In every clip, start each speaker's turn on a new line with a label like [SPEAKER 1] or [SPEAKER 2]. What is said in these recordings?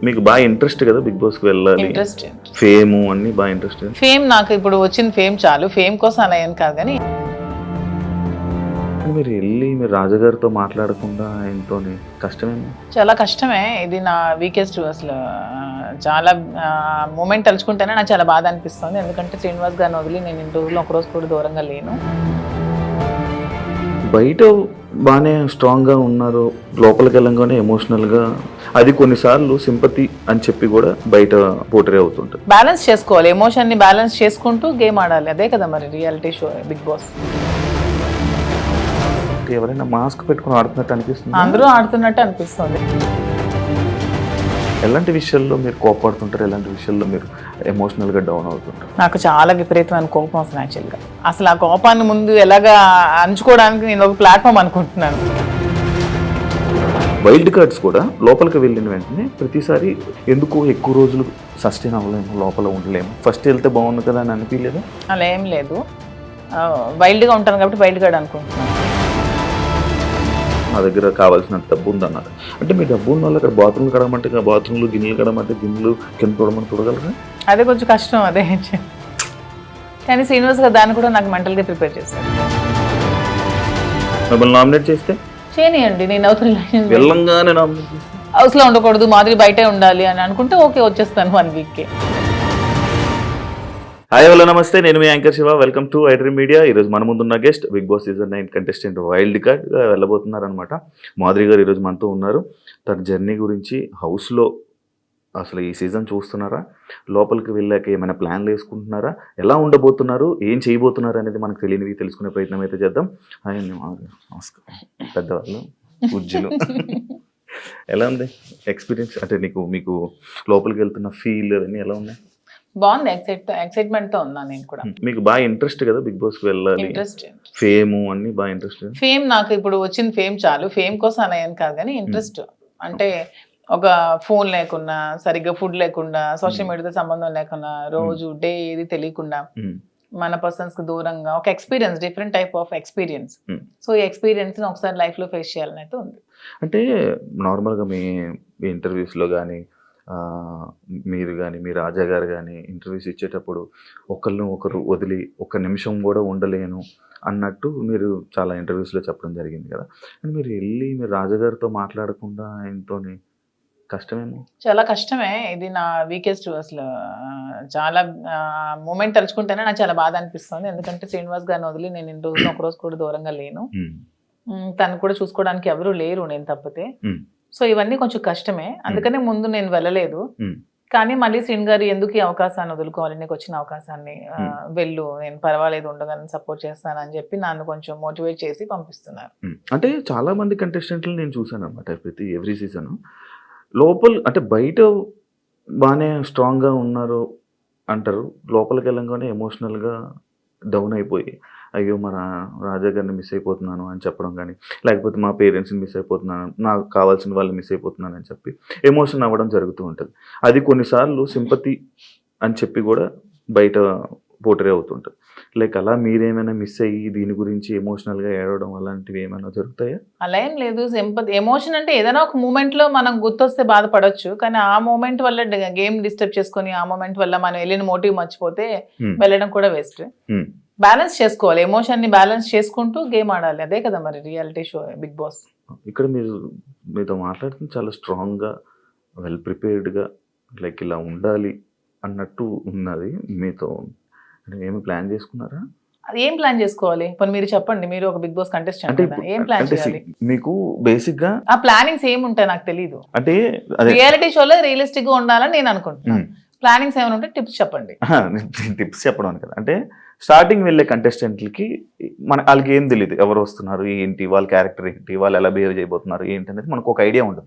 [SPEAKER 1] మీకు బాగా ఇంట్రెస్ట్ కదా బిగ్ బాస్ కి వెళ్ళాలి,
[SPEAKER 2] ఇంట్రెస్ట్
[SPEAKER 1] ఫేమ్ అన్ని బాగా ఇంట్రెస్ట్.
[SPEAKER 2] ఫేమ్ నాకు ఇప్పుడు వచ్చిన ఫేమ్ చాలు, ఫేమ్ కోసం అలా ఏం కాదు కానీ
[SPEAKER 1] మీరు వెళ్ళి మీరు రాజుగారితో మాట్లాడకుండా ఆయనతో కష్టమేమో.
[SPEAKER 2] చాలా కష్టమే. ఇది నా వీకెస్ట్ అసలు చాలా మూమెంట్ తలుచుకుంటేనే నాకు చాలా బాధ అనిపిస్తుంది. ఎందుకంటే శ్రీనివాస్ గారిని వదిలి నేను ఇన్ని రోజులు ఒక రోజు కూడా దూరంగా లేను.
[SPEAKER 1] బయట బాగానే స్ట్రాంగ్గా ఉన్నారు, లోపలికి వెళ్ళంగానే ఎమోషనల్గా, అది కొన్నిసార్లు సింపతి అని చెప్పి కూడా బయట పోర్ట్రే అవుతుంటుంది.
[SPEAKER 2] బ్యాలెన్స్ చేసుకోవాలి, ఎమోషన్ని బ్యాలెన్స్ చేసుకుంటూ గేమ్ ఆడాలి. అదే కదా మరి రియాలిటీ షో బిగ్ బాస్.
[SPEAKER 1] ఎవరైనా మాస్క్ పెట్టుకుని ఆడుతున్నట్టు అనిపిస్తుంది,
[SPEAKER 2] అందరూ ఆడుతున్నట్టు అనిపిస్తుంది.
[SPEAKER 1] ఎలాంటి విషయాల్లో మీరు కోపడుతుంటారు, ఎలాంటి విషయాల్లో మీరు ఎమోషనల్గా డౌన్ అవుతుంటారు?
[SPEAKER 2] నాకు చాలా విపరీతమైన కోపం వస్తుంది యాక్చువల్గా. అసలు ఆ కోపాన్ని ముందు ఎలాగా అంచుకోవడానికి నేను ఒక ప్లాట్ఫామ్ అనుకుంటున్నాను.
[SPEAKER 1] వైల్డ్ కార్డ్స్ కూడా లోపలికి వెళ్ళిన వెంటనే ప్రతిసారి ఎందుకు ఎక్కువ రోజులు సస్టైన్ అవ్వలేము, లోపల ఉండలేము, ఫస్ట్ వెళ్తే బాగుంది కదా అని అనిపించలేదు?
[SPEAKER 2] అలా ఏం లేదు, వైల్డ్గా ఉంటాను కాబట్టి వైల్డ్ కార్డ్ అనుకుంటున్నాను.
[SPEAKER 1] మా దగ్గర కావాల్సినంత డబ్బు ఉందన్నారు అంటే, మీ డబ్బు ఉన్న వాళ్ళు అక్కడ బాత్రూమ్లు కడగమంటే బాత్రూమ్లు, గిన్నెలు కడగమంటే గిన్నెలు, కింద చూడమని చూడగలరా?
[SPEAKER 2] అదే కొంచెం కష్టం అదే. కానీ శ్రీనివాస్ గారు దాన్ని కూడా నాకు మెంటల్గా ప్రిపేర్ చేశారు.
[SPEAKER 1] మిమ్మల్ని నామినేట్ చేస్తే
[SPEAKER 2] చేయనియండి, నేను అవుతున్న
[SPEAKER 1] వెళ్ళంగానే నామినేట్ చేస్తే
[SPEAKER 2] హౌస్లో ఉండకూడదు, మాదిరి బయటే ఉండాలి అని అనుకుంటే ఓకే వచ్చేస్తాను 1 వీక్కి.
[SPEAKER 1] హాయ్ హలో నమస్తే, నేను మీ anchor Shiva. Welcome to iDream media. ఈరోజు మన ముందున్న guest Bigg Boss season 9 contestant wild కార్డ్గా వెళ్ళబోతున్నారనమాట. మాధురి గారు ఈరోజు మనతో ఉన్నారు. తన జర్నీ గురించి, హౌస్లో అసలు ఈ సీజన్ చూస్తున్నారా, లోపలికి వెళ్ళాక ఏమైనా ప్లాన్లు వేసుకుంటున్నారా, ఎలా ఉండబోతున్నారు, ఏం చేయబోతున్నారు అనేది మనకు తెలియనివి తెలుసుకునే ప్రయత్నం అయితే చేద్దాం. హాయ్ అండి, నమస్కారం. పెద్దవాళ్ళు, పూజ్యులు. ఎలా ఉంది ఎక్స్పీరియన్స్? అంటే మీకు లోపలికి వెళ్తున్న ఫీల్ అవన్నీ ఎలా ఉన్నాయి?
[SPEAKER 2] బాగుంది, ఎక్సైట్మెంట్ తో ఉన్నాను నేను కూడా.
[SPEAKER 1] మీకు బాగా ఇంట్రెస్ట్ కదా బిగ్ బాస్ కి వెళ్ళాలి,
[SPEAKER 2] ఇంట్రెస్ట్
[SPEAKER 1] ఫేమ్ అన్ని బాగా ఇంట్రెస్ట్.
[SPEAKER 2] ఫేమ్ నాకు ఇప్పుడు వచ్చిన ఫేమ్ చాలు, ఫేమ్ కోసం అలా ఏం కాదు కానీ ఇంట్రెస్ట్. అంటే ఒక ఫోన్ లేకుండా, సరిగ్గా ఫుడ్ లేకుండా, సోషల్ మీడియాతో సంబంధం లేకుండా, రోజు డే ఏది తెలియకుండా మన పర్సన్స్ కి దూరంగా ఒక experience, different type of experience. So ఈ ఎక్స్పీరియన్స్ ని ఒకసారి లైఫ్ లో ఫేస్ చేయాలని అయితే ఉంది.
[SPEAKER 1] అంటే నార్మల్గా మీ ఇంటర్వ్యూస్లో కానీ, మీరు కానీ, మీ రాజా గారు కానీ ఇంటర్వ్యూస్ ఇచ్చేటప్పుడు ఒకరు వదిలి ఒక్క నిమిషం కూడా ఉండలేను అన్నట్టు మీరు చాలా ఇంటర్వ్యూస్లో చెప్పడం జరిగింది కదా. అండ్ మీరు వెళ్ళి మీరు రాజాగారితో మాట్లాడకుండా ఆయనతో కష్టమేమో.
[SPEAKER 2] చాలా కష్టమే. ఇది నా వీకెస్ట్ అసలు చాలా మూమెంట్ తలుచుకుంటేనే నాకు చాలా బాధ అనిపిస్తుంది. ఎందుకంటే శ్రీనివాస్ గారిని వదిలి నేను ఇన్ని రోజులు ఒక రోజు కూడా దూరంగా లేను. తను కూడా చూసుకోవడానికి ఎవరు లేరు నేను తప్పితే. సో ఇవన్నీ కొంచెం కష్టమే, అందుకనే ముందు నేను వెళ్ళలేదు. కానీ మళ్ళీ శ్రీని గారు ఎందుకు ఈ అవకాశాన్ని వదులుకోవాలి, నీకు వచ్చిన అవకాశాన్ని వెళ్ళు, నేను పర్వాలేదు ఉండగానే సపోర్ట్ చేస్తాను అని చెప్పి నన్ను కొంచెం మోటివేట్ చేసి పంపిస్తున్నారు.
[SPEAKER 1] అంటే చాలా మంది కంటెస్టెంట్లు నేను చూసాను అనమాట, ప్రతి ఎవ్రీ సీజన్ అంటే బయట బాగానే స్ట్రాంగ్గా ఉన్నారు అంటారు, లోపలికి వెళ్ళంగానే ఎమోషనల్గా డౌన్ అయిపోయి అయ్యో మన రాజా గారిని మిస్ అయిపోతున్నాను అని చెప్పడం కానీ, లేకపోతే మా పేరెంట్స్ని మిస్ అయిపోతున్నాను, నాకు కావాల్సిన వాళ్ళు మిస్ అయిపోతున్నాను అని చెప్పి ఎమోషన్ అవ్వడం జరుగుతూ ఉంటుంది. అది కొన్నిసార్లు సింపతి అని చెప్పి కూడా బయట పోర్ట్రే అవుతుంటుంది. లైక్ అలా మీరేమైనా మిస్ అయ్యి దీని గురించి ఎమోషనల్గా ఏడవడం అలాంటివి ఏమైనా జరుగుతాయా?
[SPEAKER 2] అలా ఏం లేదు. సింపతి, ఎమోషన్ అంటే ఏదైనా ఒక మూమెంట్లో మనం గుర్తొస్తే బాధపడవచ్చు, కానీ ఆ మూమెంట్ వల్ల గేమ్ డిస్టర్బ్ చేసుకొని ఆ మూమెంట్ వల్ల మనం వెళ్ళిన మోటివ్ మర్చిపోతే వెళ్ళడం కూడా వేస్ట్. బ్యాలెన్స్ చేసుకోవాలి, ఎమోషన్ ని బ్యాలెన్స్ చేసుకుంటూ గేమ్ ఆడాలి. అదే కదా మరి రియాలిటీ షో బిగ్ బాస్.
[SPEAKER 1] ఇక్కడ మీతో మాట్లాడుతుంది చాలా స్ట్రాంగ్గా, వెల్ ప్రిపేర్డ్గా, లైక్ ఇలా ఉండాలి అన్నట్టు ఉన్నది. మీతో ఏమి ప్లాన్ చేసుకున్నారా?
[SPEAKER 2] అది ఏం ప్లాన్ చేసుకోవాలి? ఇప్పుడు మీరు చెప్పండి, మీరు ఒక బిగ్ బాస్ కంటెస్టెంట్ కదా, ఏం ప్లాన్ చేయాలి?
[SPEAKER 1] మీకు బేసిక్ గా ఆ
[SPEAKER 2] ప్లానింగ్స్ ఏమి ఉంటాయి నాకు తెలియదు.
[SPEAKER 1] అంటే
[SPEAKER 2] రియాలిటీ షోలో రియలిస్టిక్ గా ఉండాలని నేను అనుకుంటున్నాను. ప్లానింగ్స్ ఏమైనా ఉంటే టిప్స్ చెప్పండి.
[SPEAKER 1] టిప్స్ చెప్పడం కదా, అంటే స్టార్టింగ్ వెళ్ళే కంటెస్టెంట్లకి వాళ్ళకి ఏం తెలియదు, ఎవరు వస్తున్నారు ఏంటి, వాళ్ళ క్యారెక్టర్ ఏంటి, వాళ్ళు ఎలా బిహేవ్ చేయబోతున్నారు ఏంటి అనేది మనకు ఒక ఐడియా ఉండదు.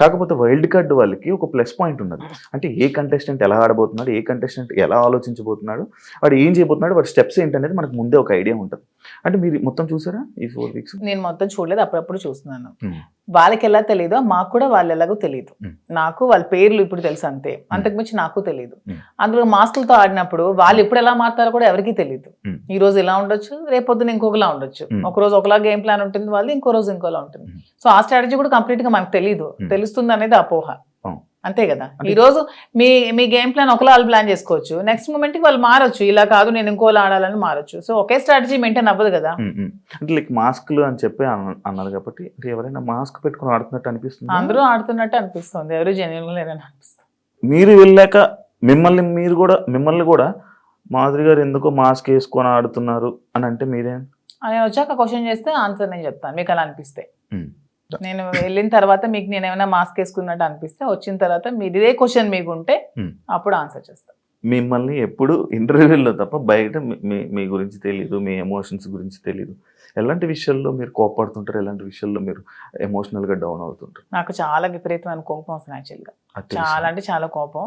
[SPEAKER 1] కాకపోతే వైల్డ్ కార్డ్ వాళ్ళకి ఒక ప్లస్ పాయింట్ ఉన్నది, అంటే ఏ కంటెస్టెంట్ ఎలా ఆడబోతున్నాడు, ఏ కంటెస్టెంట్ ఎలా ఆలోచించబోతున్నాడు, వాడు ఏం చేయబోతున్నాడు, వాడి స్టెప్స్ ఏంటనేది మనకు ముందే ఒక ఐడియా ఉంటుంది. అంటే మీరు మొత్తం చూసారా ఈ 4 వీక్స్?
[SPEAKER 2] నేను మొత్తం చూడలేదు, అప్పుడప్పుడు చూస్తున్నాను. వాళ్ళకి ఎలా తెలియదు, మాకు కూడా వాళ్ళు ఎలాగో తెలియదు. నాకు వాళ్ళ పేర్లు ఇప్పుడు తెలుసు అంతే, అంతకుమించి నాకు తెలియదు. అందులో మాస్కులతో ఆడినప్పుడు వాళ్ళు ఎప్పుడు ఎలా మారుతారో కూడా ఎవరికి తెలియదు. ఈ రోజు ఇలా ఉండొచ్చు, రేపొద్దున ఇంకొకలా ఉండొచ్చు. ఒక రోజు ఒకలా గేమ్ ప్లాన్ ఉంటుంది వాళ్ళు, ఇంకో రోజు ఇంకోలా ఉంటుంది. సో ఆ స్ట్రాటజీ కూడా కంప్లీట్ గా మనకు తెలియదు, తెలుస్తుంది అనేది అపోహ. అంతే కదా. ఈ రోజు మీ గేమ్ ప్లాన్ ఒకలా వాళ్ళు ప్లాన్ చేసుకోవచ్చు, నెక్స్ట్ మూమెంట్ కి వాళ్ళు మారొచ్చు, ఇలా కాదు నేను ఇంకోలా ఆడాలని మారొచ్చు. సో ఒకే స్ట్రాటజీ మెయింటైన్ అవ్వదు కదా.
[SPEAKER 1] అంటే లైక్ మాస్క్లు అని చెప్పి అన్నారు కాబట్టి అంటే ఎవరైనా మాస్క్ పెట్టుకుని ఆడుతున్నట్టు అనిపిస్తుంది,
[SPEAKER 2] అందరూ ఆడుతున్నట్టు అనిపిస్తుంది, ఎవరు జెన్యున్ లేదని అనిపిస్తుంది.
[SPEAKER 1] మీరు వెళ్ళాక మిమ్మల్ని కూడా మాధురి గారు ఎందుకో మాస్క్ వేసుకొని ఆడుతున్నారు అని అంటే మీరేం?
[SPEAKER 2] నేను వచ్చాక క్వశ్చన్ చేస్తే ఆన్సర్ నేను చెప్తాను, మీకు అలా అనిపిస్తే. నేను వెళ్ళిన తర్వాత మీకు నేను ఏమైనా మాస్క్ వేసుకున్నట్టు అనిపిస్తే, వచ్చిన తర్వాత మీరు ఇదే క్వశ్చన్ మీకు ఉంటే అప్పుడు ఆన్సర్ చేస్తాను.
[SPEAKER 1] మిమ్మల్ని ఎప్పుడు ఇంటర్వ్యూలో తప్ప బయట మీ గురించి తెలియదు, మీ ఎమోషన్స్ గురించి తెలియదు. ఎలాంటి విషయాల్లో మీరు కోపడుతుంటారు, ఎలాంటి విషయాల్లో మీరు ఎమోషనల్గా డౌన్ అవుతుంటారు?
[SPEAKER 2] నాకు చాలా విపరీతమైన కోపం వస్తుంది యాక్చువల్గా, చాలా అంటే చాలా కోపం.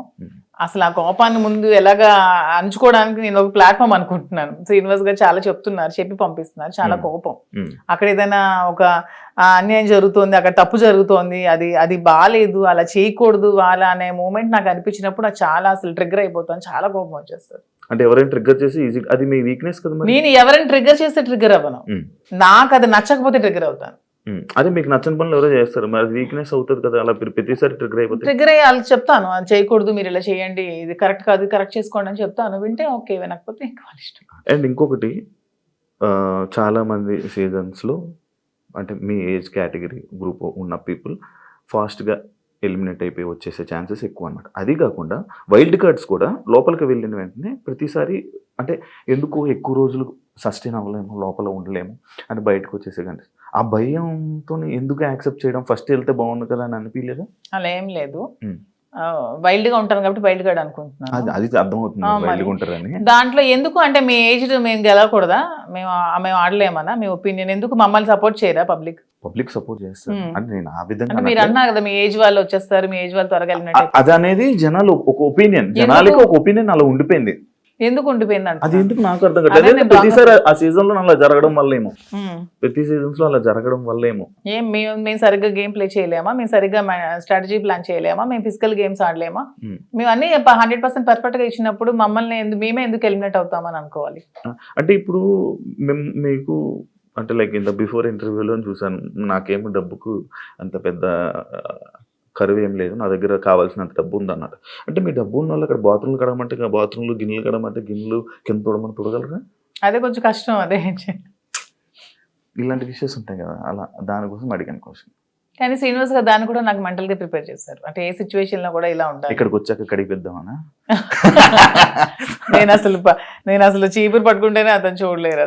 [SPEAKER 2] అసలు ఆ కోపాన్ని ముందు ఎలాగా అంచుకోవడానికి నేను ఒక ప్లాట్ఫామ్ అనుకుంటున్నాను. శ్రీనివాస్ గారు చాలా చెప్తున్నారు, చెప్పి పంపిస్తున్నారు. చాలా కోపం, అక్కడ ఏదైనా ఒక అన్యాయం జరుగుతోంది, అక్కడ తప్పు జరుగుతోంది, అది బాగాలేదు, అలా చేయకూడదు అలా అనే మూమెంట్ నాకు అనిపించినప్పుడు నాకు చాలా అసలు ట్రిగ్గర్ అయిపోతాను, చాలా కోపం వచ్చేస్తుంది.
[SPEAKER 1] అంటే ఎవరైనా ట్రిగ్గర్ చేసి ఈజీ, అది మీ వీక్నెస్ కదా.
[SPEAKER 2] నేను ఎవరైనా ట్రిగ్గర్ చేస్తే ట్రిగ్గర్ అవ్వను, నాకు అది నచ్చకపోతే ట్రిగ్గర్ అవుతాను.
[SPEAKER 1] అదే మీకు నచ్చని పనులు ఎవరో చేస్తారు, మరి వీక్నెస్ అవుతుంది కదా, అలా ప్రతిసారి ట్రిగ్గర్ అయిపోతుంది.
[SPEAKER 2] ట్రిగ్గర్ అయ్యి వాళ్ళకి చెప్తాను, అది చేయకూడదు, మీరు ఇలా చేయండి, ఇది కరెక్ట్ కాదు, కరెక్ట్ చేసుకోండి అని చెప్తాను. వింటే ఓకే, వినకపోతే ఇంకా వాళ్ళ ఇష్టం.
[SPEAKER 1] అండ్ ఇంకొకటి, చాలా మంది సీజన్స్లో అంటే మీ ఏజ్ కేటగిరీ గ్రూప్ ఉన్న పీపుల్ ఫాస్ట్గా ఎలిమినేట్ అయిపోయి వచ్చేసే ఛాన్సెస్ ఎక్కువ అనమాట. అది కాకుండా వైల్డ్ కార్డ్స్ కూడా లోపలికి వెళ్ళిన వెంటనే ప్రతిసారి అంటే ఎందుకు ఎక్కువ రోజులు సస్టైన్ అవ్వలేము, లోపల ఉండలేము అని బయటకు వచ్చేసే కానీ ఆ భయంతో ఎందుకు యాక్సెప్ట్ చేయడం, ఫస్ట్ వెళ్తే బాగుంది కదా అని అనిపించలేదా?
[SPEAKER 2] అలా ఏం లేదు, వైల్డ్ గా ఉంటాను కాబట్టి వైల్డ్ కార్డ్ అనుకుంటున్నాను.
[SPEAKER 1] అది అర్థమవుతుంది వైల్డ్ ఉంటారని.
[SPEAKER 2] దాంట్లో ఎందుకు అంటే మీ ఏజ్ మేము గెలవకూడదా, మేము ఆడలేమన్నా, మీ ఒపీనియన్ ఎందుకు, మమ్మల్ని సపోర్ట్ చేయరా పబ్లిక్
[SPEAKER 1] సపోర్ట్ చేస్తారు అంటే నేను ఆ విధంగా
[SPEAKER 2] మీరు అన్నారు కదా, మీ ఏజ్ వాళ్ళు వచ్చేస్తారు, మీ ఏజ్ వాళ్ళు త్వరగా వెళ్ళినట్టు.
[SPEAKER 1] అది అనేది జనాలు ఒక ఒపీనియన్, జనాలకి ఒక ఒపీనియన్ అలా ఉండిపోయింది.
[SPEAKER 2] ఎందుకు ఉండిపోయింది అంటే
[SPEAKER 1] అది ఎందుకు నాకు అర్థం కాదు. ప్రతిసారి ఆ సీజన్ లో అలా జరగడం వల్లేమో, ప్రతి సీజన్స్ లో అలా జరగడం వల్లేమో.
[SPEAKER 2] మేము సరిగ్గా గేమ్ ప్లే చేయలేమా, మేము సరిగ్గా స్ట్రాటజీ ప్లాన్ చేయలేమా, మేము ఫిజికల్ గేమ్స్ ఆడలేమా, మేము అన్ని 100% పర్ఫెక్ట్ గా ఇచ్చినప్పుడు మమ్మల్ని మేమే ఎందుకు ఎలిమినేట్ అవుతామని అనుకోవాలి.
[SPEAKER 1] అంటే ఇప్పుడు మీకు అంటే లైక్ ఇంత బిఫోర్ ఇంటర్వ్యూలో చూసాను, నాకేమో డబ్బుకు అంత పెద్ద కరువు ఏం లేదు, నా దగ్గర కావాల్సినంత డబ్బు ఉంది అన్నాడు. అంటే మీ డబ్బు ఉన్న వాళ్ళు అక్కడ బాత్రూమ్లు కడమంటే బాత్రూమ్లు, గిన్నెలు కడమంటే గిన్నెలు, కింద తోడమని తొడగలరా?
[SPEAKER 2] అదే కొంచెం కష్టం. అదే
[SPEAKER 1] ఇలాంటి విషయాలు ఉంటాయి కదా, అలా దానికోసం అడిగాను క్వశ్చన్.
[SPEAKER 2] కానీ శ్రీనివాస్ గారు దాన్ని కూడా నాకు మెంటల్ గా ప్రిపేర్ చేశారు, అంటే ఏ సిచ్యువేషన్ లో కూడా ఇలా ఉంటాయి.
[SPEAKER 1] ఇక్కడికి వచ్చాక కడిగిద్దామనా?
[SPEAKER 2] నేను అసలు చీపురు పట్టుకుంటేనే అతను చూడలేరు.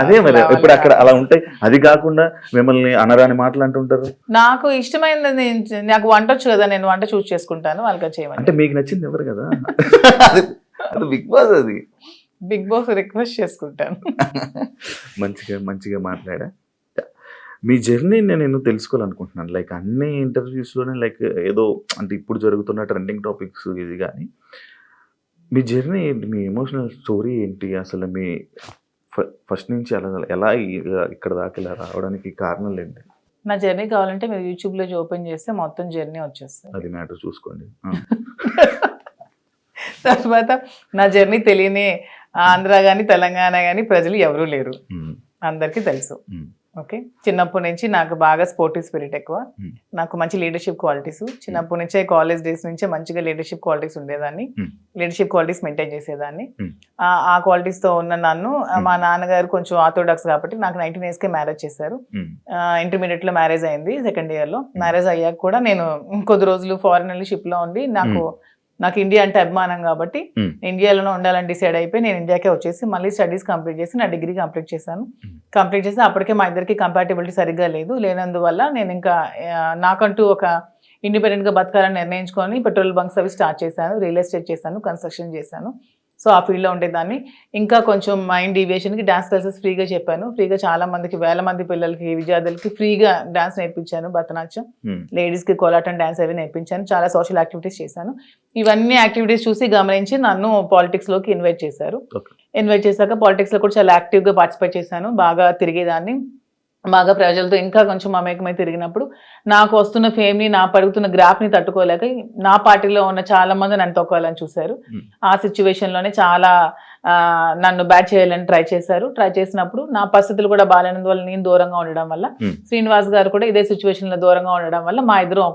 [SPEAKER 1] అదే మరి ఇప్పుడు అక్కడ అలా ఉంటాయి. అది కాకుండా మిమ్మల్ని అనరాని మాటలు అంటుంటారు.
[SPEAKER 2] నాకు ఇష్టమైనది, నాకు వంట వచ్చు కదా, నేను వంట చూస్ చేసుకుంటాను, వాళ్ళకి చేయమని.
[SPEAKER 1] అంటే మీకు నచ్చింది ఎవరు కదా, అది బిగ్ బాస్, అది
[SPEAKER 2] బిగ్ బాస్ రిక్వెస్ట్ చేసుకుంటాను.
[SPEAKER 1] మంచిగా మాట్లాడా. మీ జర్నీ నేను తెలుసుకోవాలనుకుంటున్నాను. లైక్ అన్ని ఇంటర్వ్యూస్లోనే లైక్ ఏదో అంటే ఇప్పుడు జరుగుతున్న ట్రెండింగ్ టాపిక్స్ ఇది, కానీ మీ జర్నీ ఏంటి, మీ ఎమోషనల్ స్టోరీ ఏంటి, అసలు మీ ఫస్ట్ నుంచి ఎలా ఇక్కడ దాకా ఇలా రావడానికి కారణాలు ఏంటి?
[SPEAKER 2] నా జర్నీ కావాలంటే మీరు యూట్యూబ్లో ఓపెన్ చేస్తే మొత్తం జర్నీ వచ్చేస్తుంది,
[SPEAKER 1] అది మ్యాటర్ చూసుకోండి.
[SPEAKER 2] తర్వాత నా జర్నీ తెలియని ఆంధ్ర కానీ తెలంగాణ కానీ ప్రజలు ఎవరూ లేరు, అందరికీ తెలుసు. ఓకే, చిన్నప్పటి నుంచి నాకు బాగా స్పోర్టివ్ స్పిరిట్ ఎక్కువ, నాకు మంచి లీడర్షిప్ క్వాలిటీస్, చిన్నప్పటి నుంచే కాలేజ్ డేస్ నుంచే మంచిగా లీడర్షిప్ క్వాలిటీస్ ఉండేదాన్ని, లీడర్షిప్ క్వాలిటీస్ మెయింటైన్ చేసేదాన్ని. ఆ క్వాలిటీస్ తో ఉన్న నన్ను మా నాన్నగారు కొంచెం ఆర్థోడాక్స్ కాబట్టి నాకు 19 years కే మ్యారేజ్ చేశారు. ఇంటర్మీడియట్ లో మ్యారేజ్ అయింది, సెకండ్ ఇయర్ లో. మ్యారేజ్ అయ్యాక కూడా నేను కొద్ది రోజులు ఫారెన్ వెళ్ళి షిప్ లో ఉండి, నాకు ఇండియా అంటే అభిమానం కాబట్టి ఇండియాలోనే ఉండాలని డిసైడ్ అయిపోయి నేను ఇండియాకే వచ్చేసి మళ్ళీ స్టడీస్ కంప్లీట్ చేసి నా డిగ్రీ కంప్లీట్ చేశాను. కంప్లీట్ చేసి అప్పటికే మా ఇద్దరికి కంపాటబిలిటీ సరిగ్గా లేనందువల్ల నేను ఇంకా నాకంటూ ఒక ఇండిపెండెంట్గా బతకాలని నిర్ణయించుకొని పెట్రోల్ బంక్స్ అవి స్టార్ట్ చేశాను, రియల్ ఎస్టేట్ చేశాను, కన్స్ట్రక్షన్ చేశాను. సో ఆ ఫీల్డ్లో ఉండేదాన్ని. ఇంకా కొంచెం మైండ్ డీవియేషన్కి డాన్స్ క్లాసెస్ ఫ్రీగా చెప్పాను. ఫ్రీగా చాలా మందికి, వేల మంది పిల్లలకి, విద్యార్థులకి ఫ్రీగా డాన్స్ నేర్పించాను, భరతనాట్యం, లేడీస్కి కోలాటం డాన్స్ అవి నేర్పించాను. చాలా సోషల్ యాక్టివిటీస్ చేశాను. ఇవన్నీ యాక్టివిటీస్ చూసి గమనించి నన్ను పాలిటిక్స్లోకి ఇన్వైట్ చేశారు. ఇన్వైట్ చేశాక పాలిటిక్స్లో కూడా చాలా యాక్టివ్గా పార్టిసిపేట్ చేశాను, బాగా తిరిగేదాన్ని. బాగా ప్రజలతో ఇంకా కొంచెం మమేకమై తిరిగినప్పుడు నాకు వస్తున్న ఫేమ్ని నా పడుగుతున్న గ్రాఫ్ని తట్టుకోలేక నా పార్టీలో ఉన్న చాలా మంది నన్ను తొక్కాలని చూశారు. ఆ సిచ్యువేషన్లోనే చాలా నన్ను బ్యాట్ చేయాలని ట్రై చేశారు. ట్రై చేసినప్పుడు నా పరిస్థితులు కూడా బాగాలేనందువల్ల నేను దూరంగా ఉండడం వల్ల శ్రీనివాస్ గారు కూడా ఇదే సిచ్యువేషన్లో దూరంగా ఉండడం వల్ల మా ఇద్దరం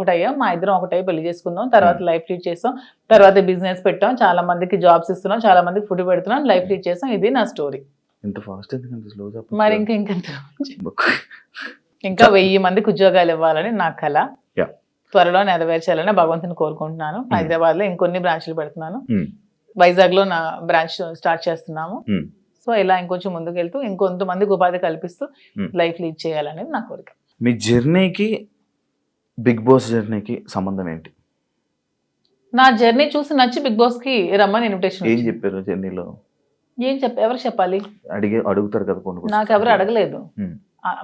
[SPEAKER 2] ఒకటై పెళ్లి చేసుకుందాం, తర్వాత లైఫ్ లీడ్ చేస్తాం, తర్వాత బిజినెస్ పెట్టాం, చాలా మందికి జాబ్స్ ఇస్తున్నాం, చాలా మందికి ఫుడ్ పెడుతున్నాం, లైఫ్ లీడ్ చేస్తాం. ఇది నా స్టోరీ.
[SPEAKER 1] ఇంత ఫాస్ట్ ఎందుకంటే స్లో
[SPEAKER 2] మరి ఇంకా 1000 మందికి ఉద్యోగాలు ఇవ్వాలని నా కళ. త్వరలో నెరవేర్చాలని భగవంతుని కోరుకుంటున్నాను. హైదరాబాద్ లో ఇంకొన్ని బ్రాంచ్లు పెడుతున్నాను, వైజాగ్ లో నా బ్రాంచ్ స్టార్ట్ చేస్తున్నాము. సో ఇలా ఇంకొంచెం ముందుకు వెళ్తూ ఇంకొంతమందికి ఉపాధి కల్పిస్తూ లైఫ్ లీడ్ చేయాలనేది నా కోరిక.
[SPEAKER 1] మీ జర్నీకి బిగ్ బాస్ జర్నీకి సంబంధం ఏంటి?
[SPEAKER 2] నా జర్నీ చూసి నచ్చి బిగ్ బాస్ కి రమ్మని ఇన్విటేషన్.
[SPEAKER 1] ఏం చెప్పారు జర్నీలో?
[SPEAKER 2] ఎవరు చెప్పాలి?
[SPEAKER 1] అడుగుతారు కదా కొన్ని.
[SPEAKER 2] నాకు ఎవరు అడగలేదు,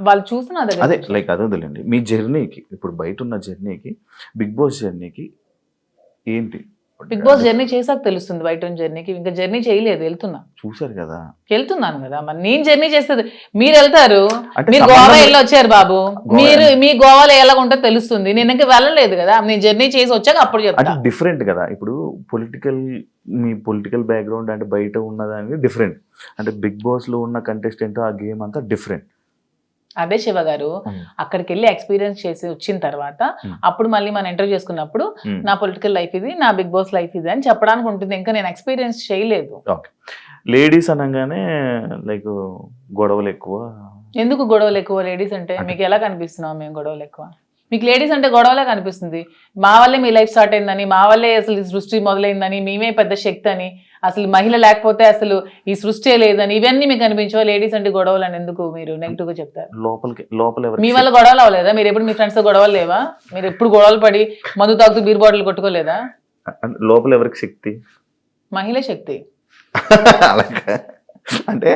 [SPEAKER 2] వాళ్ళు చూసి నా దగ్గర.
[SPEAKER 1] అదే లైక్ అదే వదిలేండి. మీ జర్నీకి ఇప్పుడు బయట ఉన్న జర్నీకి బిగ్ బాస్ జర్నీకి ఏంటి?
[SPEAKER 2] బిగ్ బాస్ జర్నీ చేసాక తెలుస్తుంది బయట ఉన్న జర్నీకి. ఇంకా జర్నీ చేయలేదు,
[SPEAKER 1] చూసారు కదా,
[SPEAKER 2] వెళ్తున్నాను కదా. మరి నేను జర్నీ చేస్తుంది, మీరు వెళ్తారు, మీరు గోవా వెళ్ళి వచ్చారు బాబు, మీరు మీ గోవాలో ఎలా ఉంటుందో తెలుస్తుంది. నేను ఇంకా వెళ్ళలేదు కదా, నేను జర్నీ చేసి వచ్చాక అప్పుడు చెప్తాను.
[SPEAKER 1] డిఫరెంట్ కదా. ఇప్పుడు మీ పొలిటికల్ బ్యాక్గ్రౌండ్ అంటే బయట ఉన్నదానికి డిఫరెంట్, అంటే బిగ్ బాస్ లో ఉన్న కంటెస్టెంట్ ఆ గేమ్ అంతా డిఫరెంట్.
[SPEAKER 2] అదే శివ గారు, అక్కడికి వెళ్ళి ఎక్స్పీరియన్స్ చేసి వచ్చిన తర్వాత అప్పుడు మళ్ళీ మనం ఇంటర్వ్యూ చేసుకున్నప్పుడు నా పొలిటికల్ లైఫ్ ఇది, నా బిగ్ బాస్ లైఫ్ ఇది అని చెప్పడానికి ఉంటుంది. ఇంకా నేను ఎక్స్పీరియన్స్ చేయలేదు.
[SPEAKER 1] లేడీస్ అనగానే లైక్ గొడవలు ఎక్కువ.
[SPEAKER 2] ఎందుకు గొడవలు ఎక్కువ? లేడీస్ అంటే మీకు ఎలా కనిపిస్తున్నాం మేము గొడవలు ఎక్కువ? మీకు లేడీస్ అంటే గొడవలే కనిపిస్తుంది. మా వల్లే మీ లైఫ్ స్టార్ట్ అయిందని, మా వల్లే అసలు ఈ సృష్టి మొదలైందని, మేమే పెద్ద శక్తి అని, అసలు మహిళ లేకపోతే అసలు ఈ సృష్టి లేదని, ఇవన్నీ మీకు అనిపించవా? లేడీస్ అంటే గొడవలు అని ఎందుకు మీరు నెగిటివ్ గా చెప్తారు? మీ వల్ల గొడవలు అవ్వలేదా? మీరు ఎప్పుడు మీ ఫ్రెండ్స్ తో గొడవలు లేవా? మీరు ఎప్పుడు గొడవలు పడి మందు తాగుతూ బీర్ బాటిల్ కొట్టుకోలేదా?
[SPEAKER 1] లోపల ఎవరికి శక్తి?
[SPEAKER 2] మహిళ శక్తి.
[SPEAKER 1] అంటే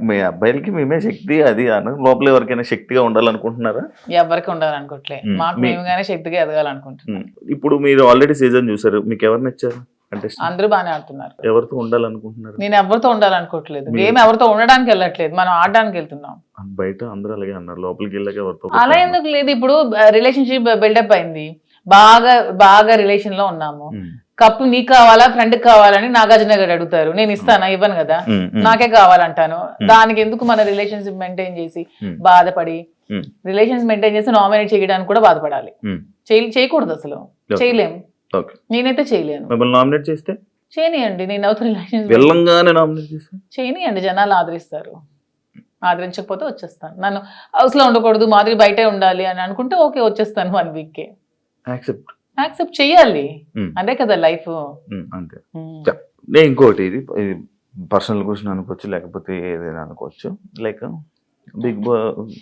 [SPEAKER 1] మీ అబ్బాయిలకి మేమే శక్తి అది అన్న, లోపల ఎవరికైనా శక్తిగా ఉండాలనుకుంటున్నారా?
[SPEAKER 2] ఎవరికి ఉండాలనుకోవట్లే, మాకు మేముగానే శక్తిగా ఎదగాలనుకుంటున్నాం.
[SPEAKER 1] ఇప్పుడు మీరు ఆల్రెడీ సీజన్ చూసారు, మీకు ఎవరు నచ్చారు? అంటే
[SPEAKER 2] అందరూ బాగానే ఆడుతున్నారు.
[SPEAKER 1] ఎవరితో ఉండాలనుకుంటున్నారు?
[SPEAKER 2] నేను ఎవరితో ఉండాలనుకోవట్లేదు, గేమ్ ఎవరితో ఉండడానికి వెళ్ళట్లేదు, మనం ఆడడానికి వెళ్తున్నాం.
[SPEAKER 1] బయట అందరూ అలాగే అన్నారు, లోపలికి వెళ్ళాక ఎవరితో?
[SPEAKER 2] అలా ఎందుకు లేదు, ఇప్పుడు రిలేషన్షిప్ బిల్డప్ అయింది, బాగా రిలేషన్ లో ఉన్నాము, కప్పు నీకు కావాలా ఫ్రెండ్ కావాలని నాగార్జున గారు అడుగుతారు, నేను ఇస్తానా? ఇవ్వను కదా, నాకే కావాలంటాను. దానికి ఎందుకు మన రిలేషన్షిప్ మెయింటైన్ చేసి బాధపడి, రిలేషన్స్ మెయింటైన్ చేసి నామినేట్ చేయడానికి కూడా బాధపడాలి? చేయకూడదు, అసలు చేయలేము. నేనైతే చేయలేను.
[SPEAKER 1] నామినేట్ చేస్తే
[SPEAKER 2] చేయనియండి, నేను అవుతా రిలేషన్స్ చేయనియండి, జనాలు ఆదరిస్తారు. ఆదరించకపోతే వచ్చేస్తాను. నన్ను హౌస్ లో ఉండకూడదు, మాదిరి బయటే ఉండాలి అని అనుకుంటే ఓకే, వచ్చేస్తాను 1 week. యాక్సెప్ట్ చెయ్యాలి, అదే కదా లైఫ్.
[SPEAKER 1] అంతే. నేను ఇంకోటి, ఇది పర్సనల్ క్వశ్చన్ అనుకోవచ్చు, లేకపోతే ఏదైనా అనుకోవచ్చు. లైక్ బిగ్ బాస్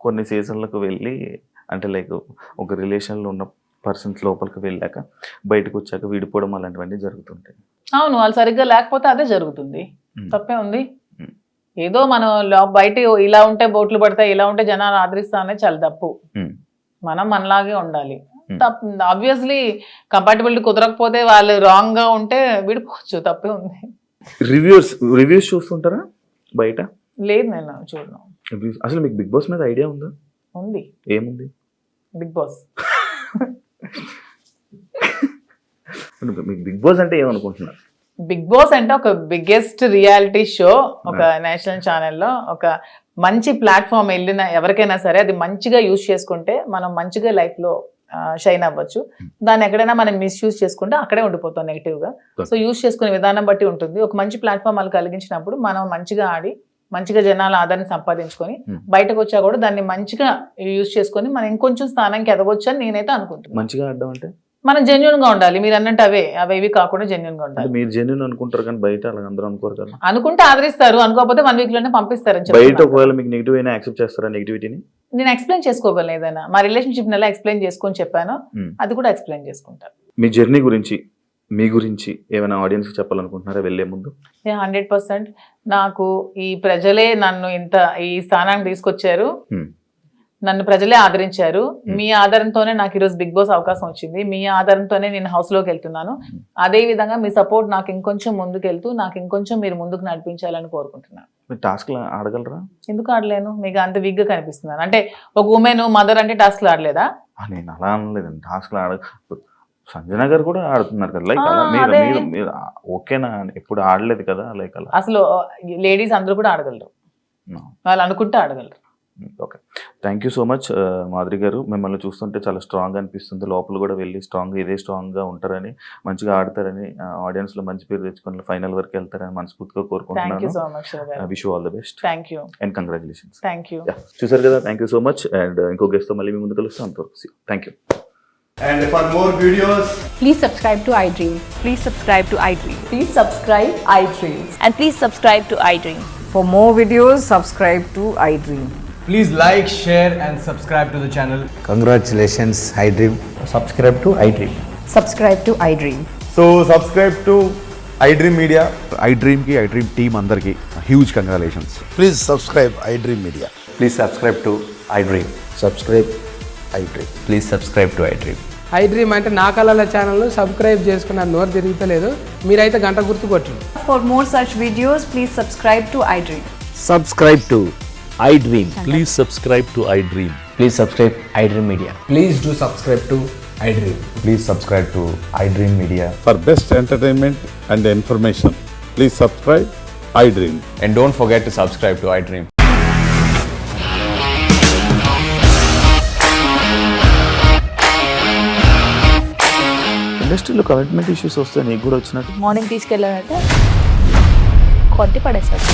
[SPEAKER 1] కొన్ని సీజన్లకు వెళ్ళి, అంటే లైక్ ఒక రిలేషన్లో ఉన్న పర్సన్స్ లోపలికి వెళ్ళాక బయటకు వచ్చాక విడిపోవడం అలాంటివన్నీ జరుగుతుంటాయి.
[SPEAKER 2] అవును, వాళ్ళు సరిగ్గా లేకపోతే అదే జరుగుతుంది, తప్పే ఉంది. ఏదో మనం బయట ఇలా ఉంటే బోట్లు పడతాయి, ఇలా ఉంటే జనాలు ఆదరిస్తా అనేది చాలా తప్పు. మనం మనలాగే ఉండాలి. ఆబ్వియస్లీ కంపాటబిలిటీ కుదరకపోతే వాళ్ళు రాంగ్ గా ఉంటే విడిపోవచ్చు, తప్పే ఉంది.
[SPEAKER 1] రివ్యూస్ చూస్తుంటారా బయట?
[SPEAKER 2] లేదు, నేను చూడను.
[SPEAKER 1] అసలు మీకు బిగ్ బాస్ మీద ఐడియా ఉందా?
[SPEAKER 2] ఉంది.
[SPEAKER 1] ఏముంది?
[SPEAKER 2] బిగ్ బాస్.
[SPEAKER 1] మీకు బిగ్ బాస్ అంటే ఏమనుకుంటున్నారు?
[SPEAKER 2] బిగ్ బాస్ అంటే ఒక బిగ్గెస్ట్ రియాలిటీ షో, ఒక నేషనల్ ఛానల్లో ఒక మంచి ప్లాట్ఫామ్. వెళ్ళిన ఎవరికైనా సరే అది మంచిగా యూజ్ చేసుకుంటే మనం మంచిగా లైఫ్ లో షైన్ అవ్వచ్చు. దాన్ని ఎక్కడైనా మనం మిస్యూజ్ చేసుకుంటే అక్కడే ఉండిపోతాం నెగిటివ్ గా. సో యూజ్ చేసుకునే విధానం బట్టి ఉంటుంది. ఒక మంచి ప్లాట్ఫామ్ వాళ్ళు కలిగించినప్పుడు మనం మంచిగా ఆడి మంచిగా జనాల ఆదరణ సంపాదించుకొని బయటకు వచ్చా కూడా దాన్ని మంచిగా యూజ్ చేసుకొని మనం ఇంకొంచెం స్థానానికి ఎదగొచ్చు అని నేనైతే అనుకుంటున్నాను.
[SPEAKER 1] మంచిగా ఆడడం అంటే
[SPEAKER 2] మనం జెన్యున్ గా ఉండాలి. మీరు అన్నట్టు అవేవి కాకుండా జెన్యున్ గా ఉండాలి.
[SPEAKER 1] మీరు జెన్యున్ అనుకుంటారు కానీ బయట అలా అందరూ అనుకోరు కదా.
[SPEAKER 2] అనుకుంటే ఆదరిస్తారు, అనుకోకపోతే 1 week లోనే పంపిస్తారు.
[SPEAKER 1] బయట ఒకవేళ మీకు నెగిటివ్ అయినా యాక్సెప్ట్ చేస్తారా? నెగిటివిటీని
[SPEAKER 2] నేను ఎక్స్ప్లెయిన్ చేసుకోగలను, ఏదైనా మా రిలేషన్షిప్ ఎలా ఎక్స్ప్లెయిన్ చేసుకొని చెప్పాను అది కూడా ఎక్స్ప్లెయిన్ చేసుకుంటాను.
[SPEAKER 1] మీ జర్నీ గురించి, మీ గురించి ఏమైనా ఆడియన్స్ చెప్పాలనుకుంటున్నారా వెళ్ళే ముందు?
[SPEAKER 2] 100% నాకు ఈ ప్రజలే నన్ను ఇంత ఈ స్థానానికి తీసుకొచ్చారు. నన్ను ప్రజలే ఆదరించారు. మీ ఆధారంతోనే నాకు ఈరోజు బిగ్ బాస్ అవకాశం వచ్చింది. మీ ఆధారంతోనే నేను హౌస్ లోకి వెళ్తున్నాను. అదే విధంగా మీ సపోర్ట్ నాకు ఇంకొంచెం ముందుకెళ్తూ నాకు ఇంకొంచెం మీరు ముందుకు నడిపించాలని కోరుకుంటున్నాను.
[SPEAKER 1] మీరు టాస్క్లు ఆడగలరా?
[SPEAKER 2] ఎందుకు ఆడలేను? మీకు అంత వీక్ గా కనిపిస్తున్నాను అంటే ఒక ఉమెన్ మదర్ అంటే టాస్క్లు ఆడలేదా?
[SPEAKER 1] నేను అలా అనలేదండి. టాస్క్లు సంజన గారు కూడా ఆడుతున్నారు కదా, లైక్ అలా
[SPEAKER 2] అదే.
[SPEAKER 1] మీరు ఓకేనా? ఎప్పుడు ఆడలేదు కదా లైక్ అలా.
[SPEAKER 2] అసలు లేడీస్ అందరూ కూడా ఆడగలరు, వాళ్ళు అనుకుంటే ఆడగలరు.
[SPEAKER 1] Okay, thank you so much Madhuri గారు. మిమ్మల్ని చూస్తుంటే చాలా స్ట్రాంగ్ అనిపిస్తుంది. లోపల కూడా వెళ్ళి ఇదే స్ట్రాంగ్గా ఉంటారని, మంచిగా ఆడతారని, ఆడియన్స్లో మంచి పేరు తెచ్చుకొని ఫైనల్ వరకు వెళ్తారని మనస్ఫూర్తిగా
[SPEAKER 2] థ్యాంక్ యూ
[SPEAKER 1] కోరుకుంటున్నాను.
[SPEAKER 2] So much.
[SPEAKER 1] Wish you all the best
[SPEAKER 2] thank you
[SPEAKER 1] and congratulations.
[SPEAKER 2] Thank you.
[SPEAKER 1] చూసారు కదా, thank you so much. And ఇంకో గెస్ట్తో మళ్ళీ మీ ముందు కలుస్తాం. అంతవరకు thank you.
[SPEAKER 3] And for more videos,
[SPEAKER 4] Please subscribe to iDream.
[SPEAKER 5] Please subscribe to iDream.
[SPEAKER 4] Please subscribe iDream.
[SPEAKER 5] And please subscribe to iDream.
[SPEAKER 6] For more videos, subscribe to iDream.
[SPEAKER 3] please like, share and subscribe to the channel.
[SPEAKER 7] Congratulations, iDream. Subscribe to iDream.
[SPEAKER 4] Subscribe to iDream.
[SPEAKER 3] So subscribe to iDream Media.
[SPEAKER 8] iDream team andarki huge congratulations.
[SPEAKER 7] Please subscribe iDream Media.
[SPEAKER 9] Please subscribe to iDream.
[SPEAKER 7] Subscribe iDream.
[SPEAKER 9] Please subscribe to iDream.
[SPEAKER 10] iDream అంటే నా కళల ఛానల్ను subscribe చేసుకున్న నోరు తిరుగుతలేదు, మీరైతే గంట గుర్తు కొట్టండి.
[SPEAKER 4] For more such videos, please subscribe to iDream.
[SPEAKER 7] Subscribe to iDream.
[SPEAKER 11] Please subscribe to iDream.
[SPEAKER 9] Please subscribe iDream Media.
[SPEAKER 3] Please do subscribe to iDream.
[SPEAKER 9] Please subscribe to iDream Media.
[SPEAKER 8] For best entertainment and information, please subscribe iDream.
[SPEAKER 9] And don't forget to subscribe to iDream.
[SPEAKER 1] ఇండస్ట్రీలో commitment issues వస్తే నీకు కూడా వచ్చినట్టు?
[SPEAKER 5] Morning తీసుకెళ్ళాలంటే కొట్టి పడేసాడు.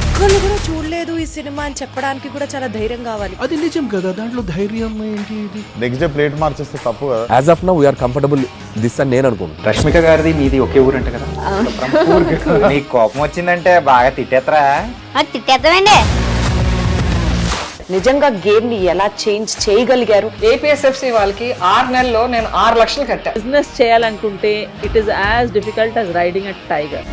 [SPEAKER 12] ఒక్కళ్ళు కూడా చూడలేదు ఈ సినిమా అని చెప్పడానికి కూడా చాలా ధైర్యం కావాలి.
[SPEAKER 11] అది నిజం కదా, దాంట్లో ధైర్యం ఏంటి? ఇది
[SPEAKER 8] నెక్స్ట్ డే ప్లేట్ మార్చేస్తే తప్పు కదా.
[SPEAKER 9] As of now, we are comfortable this అని నేను అనుకుంటున్నాను.
[SPEAKER 7] రష్మిక గారిది మీది ఒకే ఊరంట కదా? నీకు కోపం వచ్చిందంటే బాగా తిట్టేత్తరా?
[SPEAKER 5] తిట్టేద్దామండి.
[SPEAKER 12] నిజంగా గేమ్ ని ఎలా చేంజ్ చేయగలిగారు?
[SPEAKER 6] ఏపీఎస్ఎఫ్సి వాళ్ళకి 6 నెలల్లో నేను 6 లక్షలు కట్టా.
[SPEAKER 5] బిజినెస్ చేయాలనుకుంటే it is as difficult as riding a tiger.